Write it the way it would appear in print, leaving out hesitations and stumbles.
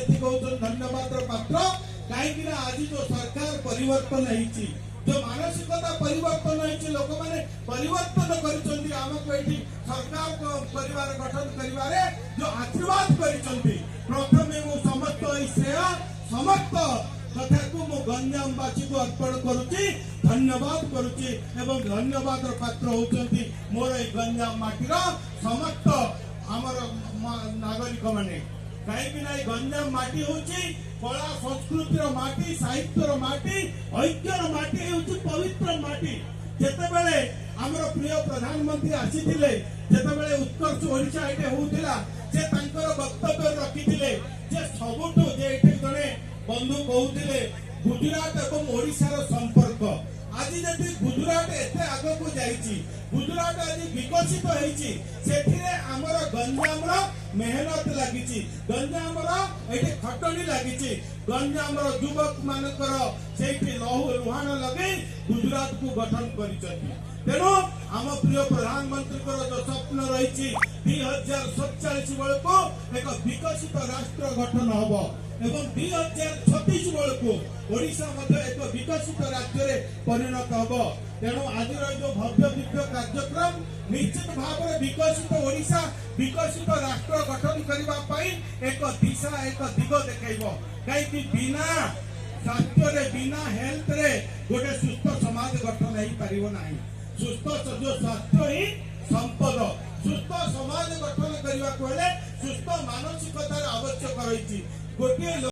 से धन्यवाद पात्र कहीं आज जो सरकार परिवर्तन होती जो मानसिकता परिवर्तन होती लोक मैंने परिवर्तन कर सरकार को परिवार गठन कर जो आशीर्वाद कर प्रथम समस्त श्रेय समस्त कथा को मु गंजामवासी को अर्पण करुच्ची धन्यवाद करुच्ची एवं धन्यवाद पात्र होती मोर गंजाम माटीर समस्त आमर नागरिक माने कहीं गंजाम माटी होची कला संस्कृतिर माटी साहित्यर माटी ऐक्यर माटी होची पवित्र माटी जेतेबेले हमर प्रिय प्रधानमंत्री आसीथिले जेतेबेले उत्कर्ष ओडिशा एटे होउथिला जे तांकर वक्तव्य रखिथिले जे सबुठु जे एटे जने बंधु कहउथिले गुजरात एवं ओडिशार संपर्क आज जति गुजरात एते आगो को जाईची गुजरात आज विकसित होईची सेथिरे हमर गंजामर मेहनत लागिची गंजामर एटे खटणी लागिची गंजामर युवक मानकर सेठी लुहाण लगे गुजरात को गठन करिसथि तेणु आम प्रिय प्रधानमंत्री जो स्वप्न रही 2047 बेलू एक विकसित राष्ट्र गठन हम एवं 2036 बेलू ओडिशा एक विकसित राज्य में परिणत हम तेणु आज जो भव्य दिव्य कार्यक्रम निश्चित भाव में विकसित ओडिशा विकसित राष्ट्र गठन करने एक दिशा एक दिग देखब कहीं बिना स्वास्थ्य बिना हेल्थ रे गोटे सुस्थ समाज गठन हो पार सुस्थ जो स्वास्थ्य ही संपद सुस्थ समाज गठन करने सुस्थ मानसिकतार आवश्यक रही गोटे